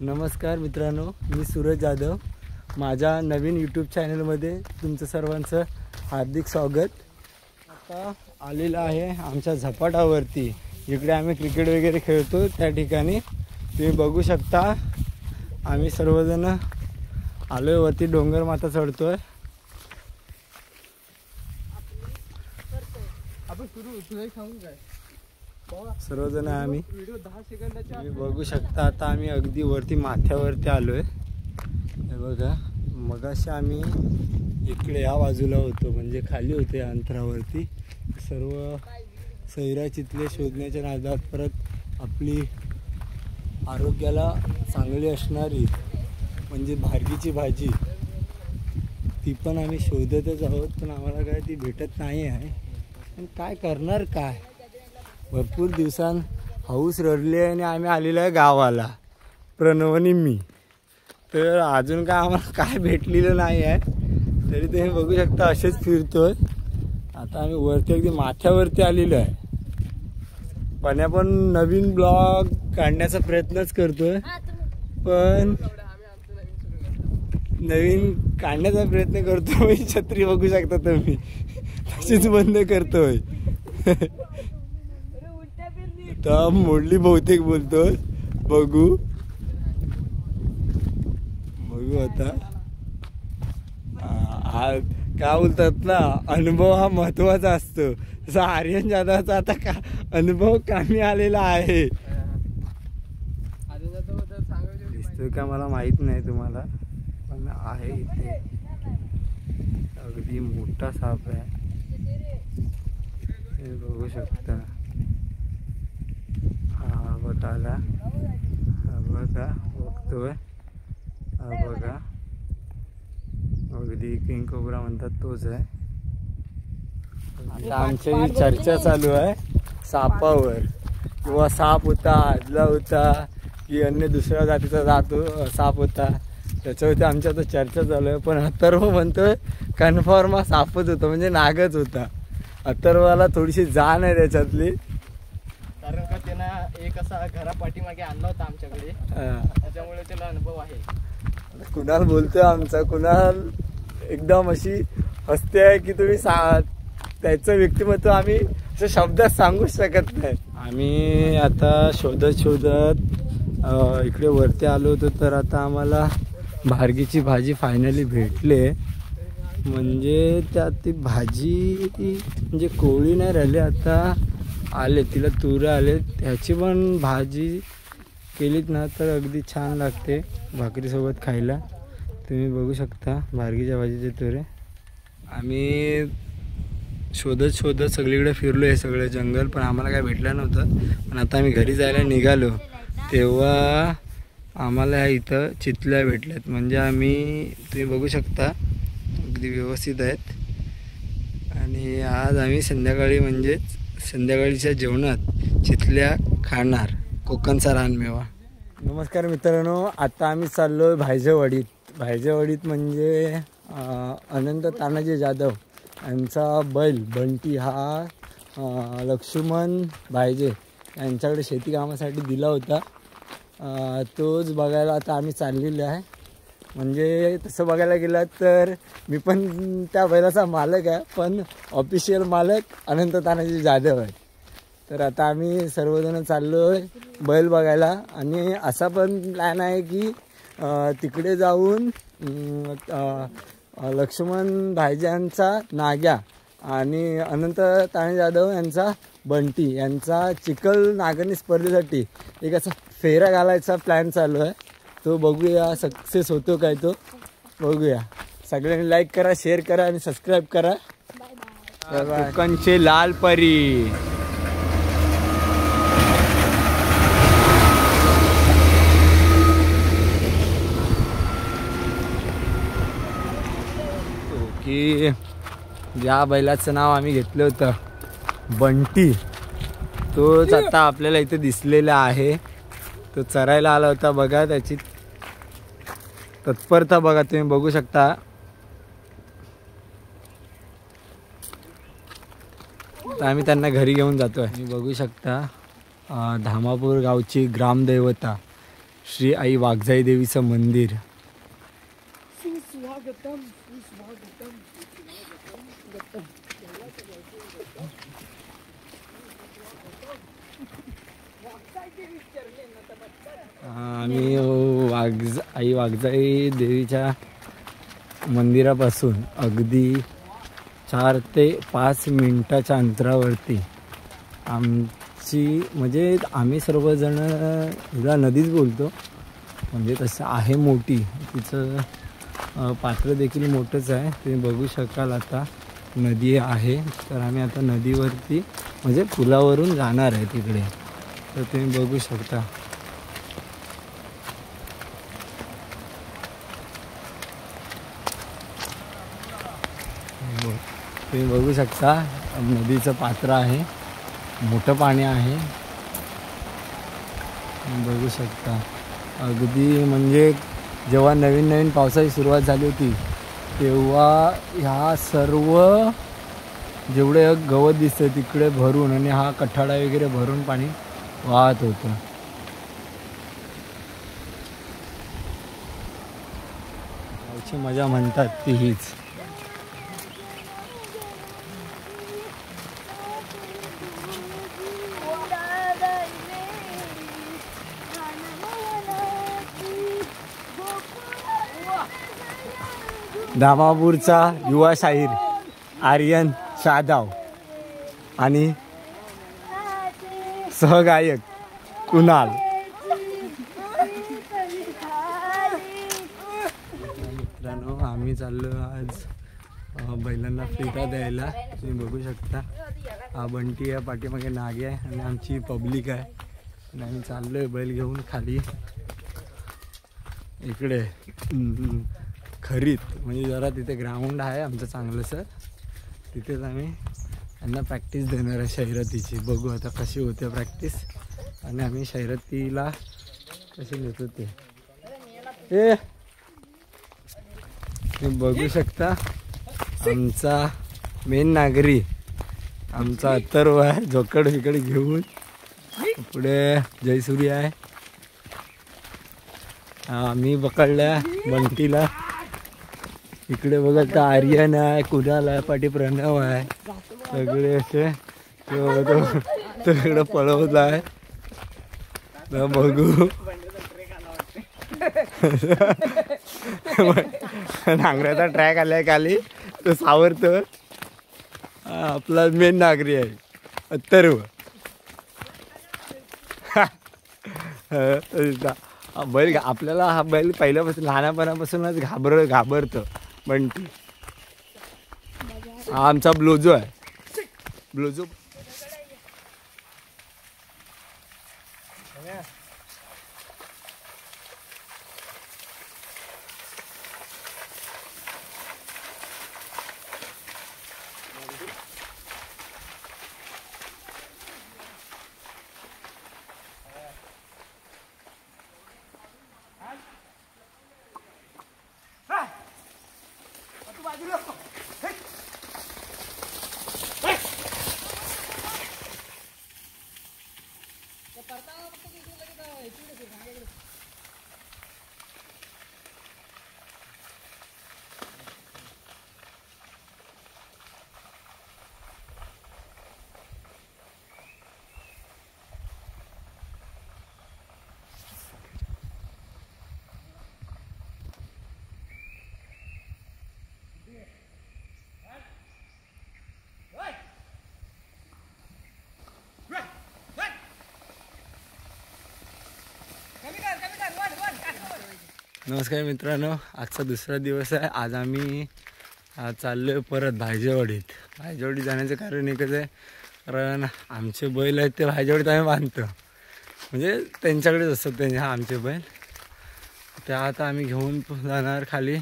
नमस्कार मित्रांनो, मी सूरज जाधव. माझ्या नवीन यूट्यूब चॅनलमध्ये तुमचं सर्वांचं हार्दिक स्वागत. आता आलेलं आहे आमच्या झपाटावरती. इकडे आम्ही क्रिकेट वगैरे खेळतो. त्या ठिकाणी तुम्ही बघू शकता आम्ही सर्वजण आलोय वरती. डोंगर माथा चढतोय. सर्वजण आम्ही तुम्ही बघू शकता. आता आम्ही अगदी वरती माथ्यावरती आलोय. हे बघा, मगाशी आम्ही इकडे या बाजूला होतो, म्हणजे खाली होते अंतरावरती. सर्व सैरा चितले शोधण्याच्या नादात परत आपली आरोग्याला चांगली असणारी म्हणजे भारगीची भाजी, ती पण आम्ही शोधतच आहोत. पण आम्हाला काय ती भेटत नाही आहे. पण काय करणार, काय भरपूर दिवसां हाऊस रडली आहे आणि आम्ही आलेलो आहे गावाला, प्रणव आणि मी. तर अजून काय आम्हाला काय भेटलेलं नाही आहे. तरी तुम्ही बघू शकता असेच फिरतोय. आता आम्ही वरती अगदी माथ्यावरती आलेलो आहे. पण आपण नवीन ब्लॉग काढण्याचा प्रयत्नच करतोय. पण नवीन काढण्याचा प्रयत्न करतोय. छत्री बघू शकता तुम्ही, तशीच बंद करतोय. आता मोडली बहुतेक बोलतोय. बघू आता. काय बोलतात ना, अनुभव हा महत्वाचा असतो. तसा आर्यन जाधवचा आता का अनुभव कामी आलेला आहे. दिसतोय का मला माहित नाही तुम्हाला, पण आहे इथे अगदी मोठा साप आहे. हे बघू शकता. हा बघायला, हा बघा बघतोय. हा बघा, अगदी किंग कोब्रा म्हणतात तोच आहे. आता आमची चर्चा चालू आहे सापावर. किंवा साप होता, आदला होता, की अन्य दुसऱ्या जातीचा साप होता, त्याच्यावरती आमच्या आता चर्चा चालू आहे. पण अथर्व म्हणतोय कन्फर्म हा सापच होता, म्हणजे नागच होता. अथर्वला थोडीशी जाण आहे त्याच्यातली. कारण का त्यानं एक असा घरा पाठीमागे आणला होता आमच्याकडे, त्याच्यामुळे त्याला अनुभव आहे. कुणाल बोलतोय आमचा. कुणाल एकदम अशी हसते आहे की तुम्ही त्याचं व्यक्तिमत्व आम्ही अशा शब्दात सांगू शकत नाही. आम्ही आता शोधत इकडे वरती आलो होतो. तर आता आम्हाला भारगीची भाजी फायनली भेटले. म्हणजे त्यात ती भाजी म्हणजे कोळी नाही राहिली, आता आले तिला तुरे आले. त्याची पण भाजी केलीत ना तर अगदी छान लागते भाकरीसोबत खायला. तुम्ही बघू शकता भारगीच्या भाजीचे तुरे. आम्ही शोधत सगळीकडे फिरलो हे सगळं जंगल, पण आम्हाला काय भेटलं नव्हतं. पण आता आम्ही घरी जायला निघालो तेव्हा आम्हाला ह्या इथं चितल्या भेटल्यात. म्हणजे आम्ही तुम्ही बघू शकता अगदी व्यवस्थित आहेत. आणि आज आम्ही संध्याकाळी म्हणजेच संध्याकाळीच्या जेवणात चितल्या खाणार, कोकणचा रानमेवा. नमस्कार मित्रांनो, आता आम्ही चाललो आहे भायजेवाडीत. भायजेवाडीत म्हणजे अनंत तानाजी जाधव यांचा बैल बंटी हा लक्ष्मण भायजे यांच्याकडे शेती कामासाठी दिला होता. तोच बघायला आता आम्ही चाललेलो आहे. म्हणजे तसं बघायला गेलं तर मी पण त्या बैलाचा मालक आहे, पण ऑफिशियल मालक अनंत तानाजी जाधव आहे. तर आता आम्ही सर्वजण चाललो आहे बैल बघायला. आणि असा पण प्लॅन आहे की तिकडे जाऊन लक्ष्मण भाईजांचा नाग्या आणि अनंत तानाजी जाधव यांचा बंटी यांचा चिखल नागरणी स्पर्धेसाठी एक असा फेरा घालायचा प्लॅन चालू आहे. तो बघूया सक्सेस होतो काय तो बघूया. सगळ्यांनी लाईक करा, शेअर करा आणि सबस्क्राईब करा. कोकणचे लाल परी. की ज्या बैलाचं नाव आम्ही घेतलं होतं बंटी, तोच आता आपल्याला इथे दिसलेला आहे. तो चरायला आला होता. बघा त्याची तत्परता बघा, तुम्ही बघू शकता. तर आम्ही त्यांना घरी घेऊन जातोय. तुम्ही बघू शकता धामापूर गावची ग्रामदैवता श्री आई वाघजाई देवीचं मंदिर. आम्ही आई वाघजाई देवीच्या मंदिरापासून अगदी 4 ते 5 मिनिटाच्या अंतरावरती आमची म्हणजे आम्ही सर्वजण हिला नदीच बोलतो, म्हणजे तसं आहे मोठी, तिचं पात्र देखील मोठंच आहे. तुम्ही बघू शकाल आता नदी आहे. तर आम्ही आता नदीवरती म्हणजे पुलावरून जाणार आहे तिकडे. तर तुम्ही बघू शकता. तुम्ही बघू शकता नदीचं पात्र आहे, मोठं पाणी आहे. बघू शकता अगदी म्हणजे जेव्हा नवीन नवीन पावसाची सुरुवात झाली होती तेव्हा ह्या सर्व जेवढे गवत दिसतं तिकडे भरून आणि हा कठाडा वगैरे भरून पाणी वाहत होतं. याची मजा म्हणतात ती हीच. धामापूरचा युवा शाहीर आर्यन शादाव आणि सहगायक कुणाल. मित्रांनो आम्ही चाललो आज बैलांना फिरा द्यायला. तुम्ही बघू शकता हा बंटी आहे, पाठीमागे नागे आहे आणि आमची पब्लिक आहे. आणि आम्ही चाललोय बैल घेऊन खाली इकडे खरीत, म्हणजे जरा तिथे ग्राउंड आहे आमचं चांगलंसं, तिथेच आम्ही त्यांना प्रॅक्टिस देणार आहे शर्यतीची. बघू आता कशी होते प्रॅक्टिस आणि आम्ही शर्यतीला कशी नेतो ते. तुम्ही बघू शकता आमचा मेन नागरी आमचा अथर्व आहे, झोकड बिकड घेऊन. पुढे जयसूर्य आहे, आम्ही पकडल्या बंटीला. इकडे बघत आर्यन आहे, कुणाल आहे, पाठी प्रणव आहे, सगळे असे तो इकडं पळवत आहे. बघू नांगऱ्याचा ट्रॅक आलाय खाली, तो सावरतो. आपला मेन नागरी आहे अथर्व. बैल आपल्याला हा बैल पहिल्यापासून लहानपणापासूनच घाबरतो बंटी. हा आमचा ब्लोजो आहे. ब्लोजो नमस्कार मित्रांनो, आजचा दुसरा दिवस आहे. आज आम्ही चाललो आहे परत भायजेवाडीत. भायजेवाडीत जाण्याचं कारण एकच आहे, कारण आमचे बैल आहेत ते भायजेवाडीत आम्ही बांधतो, म्हणजे त्यांच्याकडेच असतात त्यांचे आमचे बैल. त्या आता आम्ही घेऊन जाणार खाली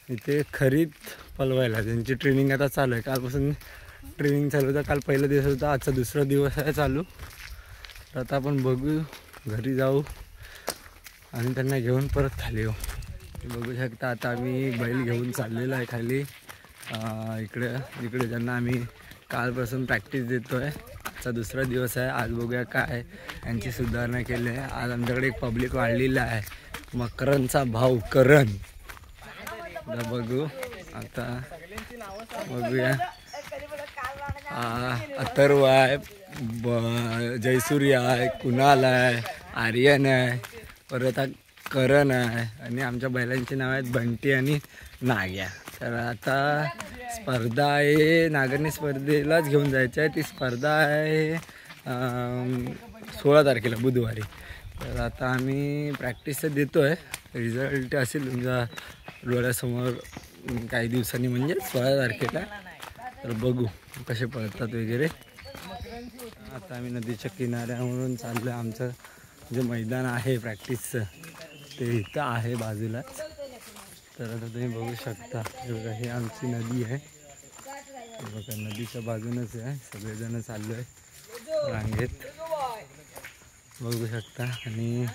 इथे खरीत पलवायला. त्यांची ट्रेनिंग आता चालू आहे, कालपासून ट्रेनिंग चालू होतं. काल पहिला दिवस होता, आजचा दुसरा दिवस आहे चालू. तर आता आपण बघू, घरी जाऊ आणि त्यांना घेऊन परत खाली येऊ. बघू शकता आता आम्ही बैल घेऊन चाललेलो आहे खाली इकडे ज्यांना आम्ही कालपासून प्रॅक्टिस देतो आहे. आजचा दुसरा दिवस आहे. आज बघूया काय यांची सुधारणा केली आहे. आज आमच्याकडे एक पब्लिक वाढलेला आहे. मकरांचा भाऊ करण. बघू आता बघूया. अथर्व आहे, जयसूर्य आहे, कुणाल आहे, आर्यन आहे, परत करण आहे आणि आमच्या बैलांची नाव आहेत बंटी आणि नाग्या. तर आता स्पर्धा आहे, नागरणी स्पर्धेलाच घेऊन जायचं आहे. ती स्पर्धा आहे 16 तारखेला बुधवारी. तर आता आम्ही प्रॅक्टिस देतो आहे. रिझल्ट असेल तुमच्या डोळ्यासमोर काही दिवसांनी म्हणजे 16 तारखेला. तर बघू कसे पळतात वगैरे. आता आम्ही नदीच्या किनाऱ्यावरून चाललो आहे. आमचं जे मैदान आहे प्रॅक्टिसचं ते इथं आहे बाजूलाच. तर आता तुम्ही बघू शकता बघा ही आमची नदी आहे. बघा नदीच्या बाजूनच आहे. सगळेजण चाललो आहे रांगेत बघू शकता. आणि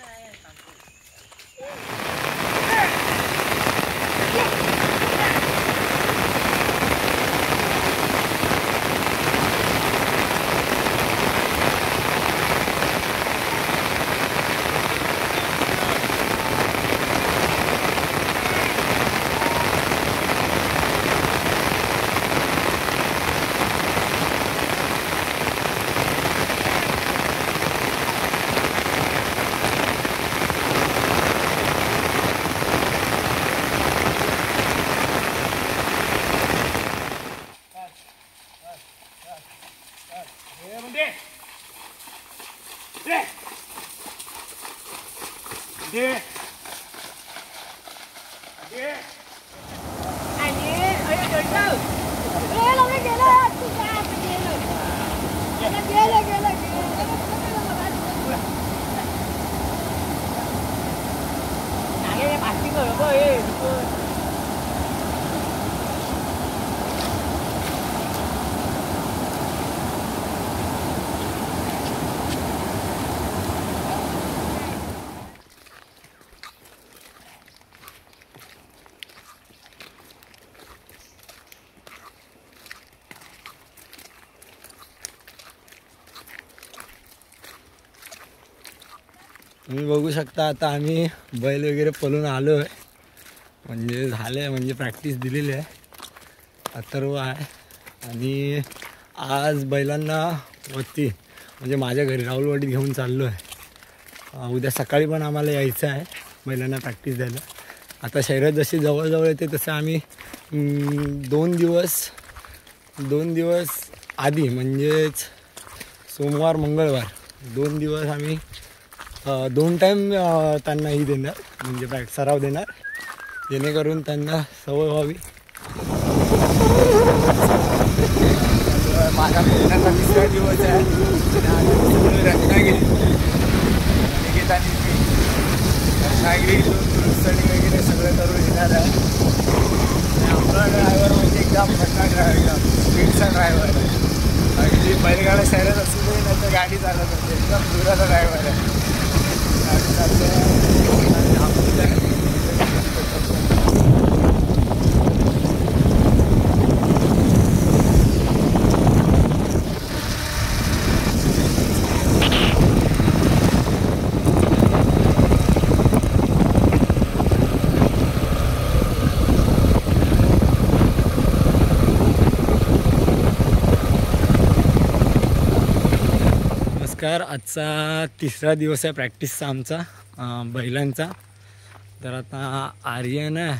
तुम्ही बघू शकता आता आम्ही बैल वगैरे पळून आलो आहे. म्हणजे झालं आहे म्हणजे प्रॅक्टिस दिलेली आहे. अथर्व आहे आणि आज बैलांना वरती म्हणजे माझ्या घरी राहुलवाडीत घेऊन चाललो आहे. उद्या सकाळी पण आम्हाला यायचं आहे बैलांना प्रॅक्टिस द्यायला. आता शर्यत जशी जवळजवळ येते तसं आम्ही 2 दिवस आधी म्हणजेच सोमवार मंगळवार 2 दिवस आम्ही 2 टाईम त्यांना ही देणार म्हणजे सराव देणार जेणेकरून त्यांना सवय व्हावी. माझा महिन्याचा 3रा दिवस आहे. रत्नागिरी स्टडी वगैरे सगळं करून येणार आहे. आपला ड्रायव्हर म्हणजे एकदम खतरनाक ड्रायव्हर, स्पीडचा ड्रायव्हर आहे. अगदी बैलगाड्या शहरात असू दे नाही तर गाडी चालत असते एकदम दुराचा ड्रायव्हर आहे. गाडी चालते आजचा 3रा दिवस आहे प्रॅक्टिसचा आमचा बैलांचा. तर आता आर्यन आहे,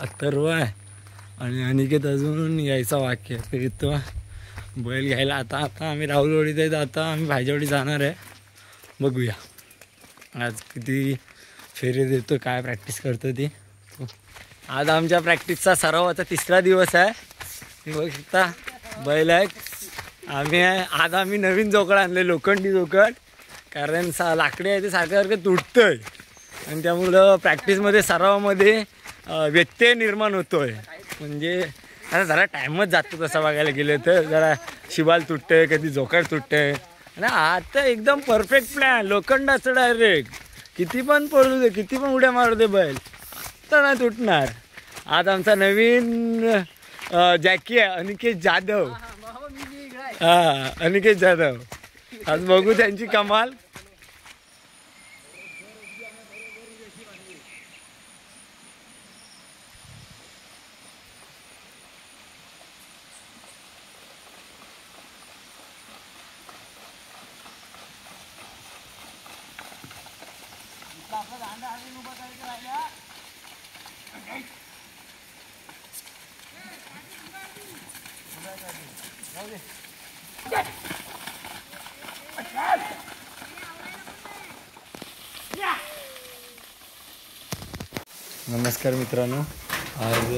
अथर्व आहे आणि अनिकेत अजून यायचा वाक्य तर येतो बैल घ्यायला. आता आम्ही राहुलवाडीत आहेत. आता आम्ही भायजवाडी जाणार आहे. बघूया आज किती फेरे देतो काय प्रॅक्टिस करतो ती. आज आमच्या प्रॅक्टिसचा सरावाचा 3रा दिवस आहे. बघू शकता बैल आहेत. आज आम्ही नवीन जोकड आणले लोखंडी जोकड. कारण लाकडी आहे ते सारखं तुटतंय आणि त्यामुळं प्रॅक्टिसमध्ये सरावामध्ये व्यत्यय निर्माण होतोय. म्हणजे आता जरा टाईमच जातो तसा बघायला गेलं तर. जरा शिबाल तुटतंय कधी जोकड तुटतंय आणि आता एकदम परफेक्ट प्लॅन लोखंडाचं डायरेक्ट किती पण पडू दे किती पण उड्या मारू दे बैल आता नाही तुटणार. आज आमचा नवीन जॅकी आहे अनिकेत जाधव. हा अनिकेत जाधव. आज बघू त्यांची कमाल. नमस्कार मित्रांनो, आज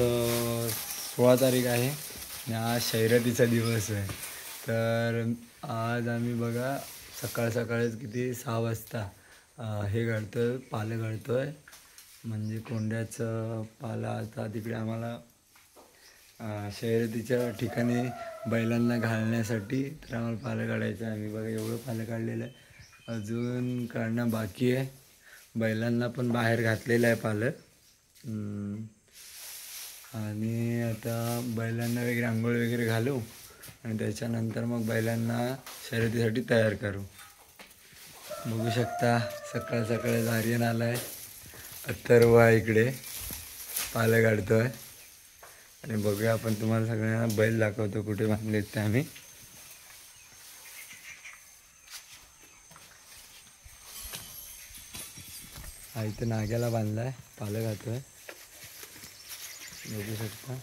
16 तारीख आहे आणि आज शर्यतीचा दिवस आहे. तर आज आम्ही बघा सकाळ सकाळच किती 6 वाजता हे घडतोय, पालं घडतोय. म्हणजे कोंड्याचं पाला आता तिकडे आम्हाला शर्यतीच्या ठिकाणी बैलांना घालण्यासाठी तर आम्हाला पालं काढायचं आहे. आम्ही बघा एवढं पालं काढलेलं आहे, अजून काढणं बाकी आहे. बैलांना पण बाहेर घातलेलं आहे पालं. आणि आता बैलांना वगैरे आंघोळ वगैरे घालू आणि त्याच्यानंतर मग बैलांना शर्यतीसाठी तयार करू. बघू शकता सकाळ सकाळ आर्यन आला आहे, अथर्व इकडे पालं काढतोय. आणि बघूया आपण तुम्हाला सगळ्यांना बैल दाखवतो कुठे बांधलेत ते. आम्ही इथं नाग्याला बांधलाय, पालं घालतोय. बघू शकता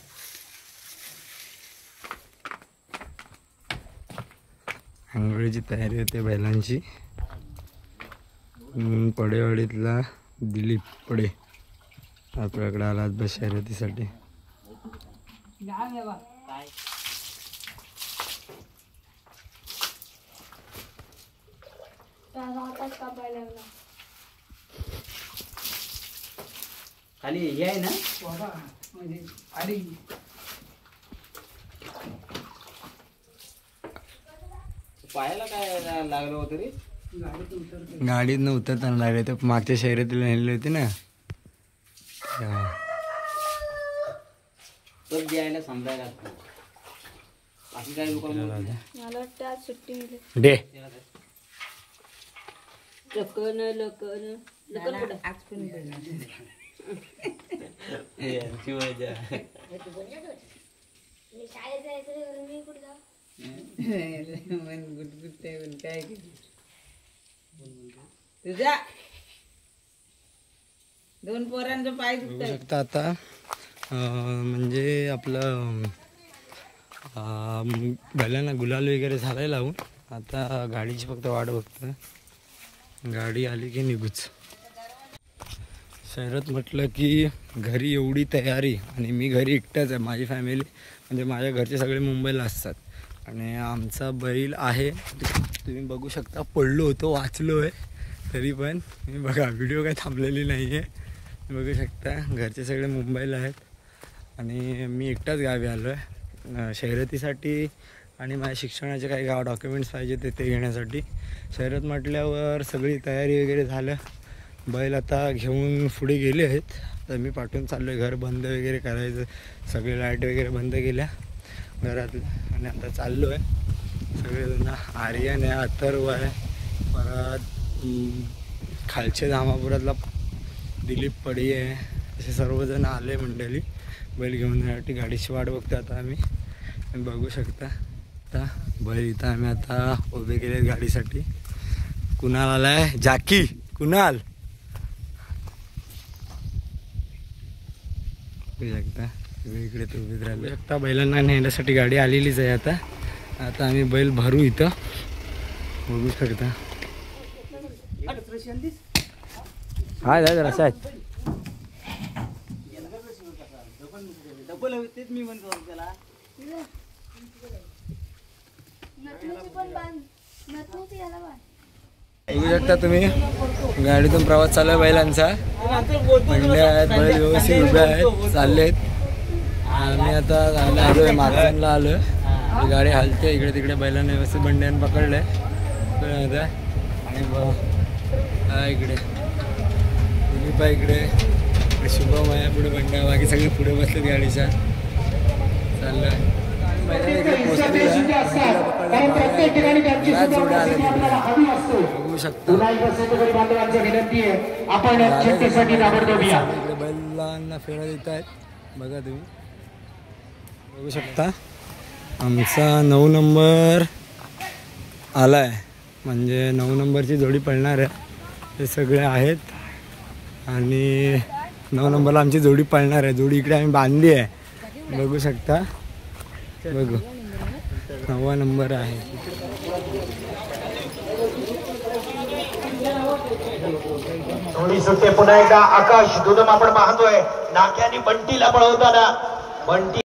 आंघोळीची तयारी होते बैलांची. पडेवाडीतला दिलीप पडे आपल्याकडे आला बस शर्यतीसाठी. खाली हे आहे ना म्हणजे आडी पायाला काय लागलं होतं रे? गाडीतनं उतरताना लागले तर मागच्या शर्यतीला नेलेली होती ना. तर द्यायला समजायला बाकी काय लोक मला वाटतं आज सुट्टी मिळेल. डे लकन लकन लकन कुठं आज पण काय तुझ्या 2 पोरांचं पाय बघू शकता आता. म्हणजे आपलं बैलांना गुलाल वगैरे झालाय लावून. आता गाडीची फक्त वाट बघतोय, गाडी आली की निघूच. शहरात म्हटलं की घरी एवढी तयारी आणि मी घरी एकटाच आहे. माझी फॅमिली म्हणजे माझ्या घरचे सगळे मुंबईला असतात आणि आमचा बैल आहे तुम्ही बघू शकता. पडलो होतो, वाचलो आहे तरी पण मी बघा व्हिडिओ काही थांबलेली नाही आहे. बघू शकता घरचे सगळे मुंबईला आहेत आणि मी एकटाच गावी आलो आहे शर्यतीसाठी. आणि माझ्या शिक्षणाचे काही डॉक्युमेंट्स पाहिजे ते घेण्यासाठी. शर्यत म्हटल्यावर सगळी तयारी वगैरे झालं. बैल आता घेऊन पुढे गेले आहेत. तर मी पाठवून चाललो आहे, घर बंद वगैरे करायचं. सगळे लाईट वगैरे बंद केल्या घरातल्या आणि आता चाललो आहे. सगळेजण आर्यन आहे, अथर्व आहे, परत खालच्या धामापुरातला दिलीप पडी आहे, असे सर्वजण आले मंडळी बैल घेऊन जाण्यासाठी. गाडीची वाट बघतो आता आम्ही. बघू शकता आता बैल इथं आम्ही आता उभे केले गाडीसाठी. कुणाल आला आहे, जाकी कुणाल शकता इकडे तर उभीच राहिलो शकता. बैलांना नेण्यासाठी गाडी आलेलीच आहे. आता आम्ही बैल भरू इथं बघू शकता. हा दादा रसा आहेत. बघू शकता तुम्ही गाडीतून प्रवास चालू आहे बैलांचा. मंडळ्या आहेत, बैल व्यवस्थित उभे आहेत, चालले आहेत. आम्ही आता आलो आहे मार्गांना आलो आहे. गाडी हलते इकडे तिकडे. बैलांना व्यवस्थित बंड्यानं पकडलं आहे. आणि हा इकडे दिलीपा इकडे शुभम आहे, पुढे बंड्या, बाकी सगळे पुढे बसलेत गाडीच्या. चाललं बघू शकता बैलांना फेरा देत आहेत बघा तुम्ही बघू शकता. आमचा 9 नंबर आलाय म्हणजे 9 नंबरची जोडी पळणार आहे. हे सगळे आहेत आणि 9 नंबरला आमची जोडी पळणार आहे. जोडी इकडे आम्ही बांधली आहे बघू शकता. बघू 9 नंबर आहे. थोडी सुट्टे पुन्हा एकदा आकाश दुदम आपण पाहतोय नाक्याने बंटीला पळवताना. बंटी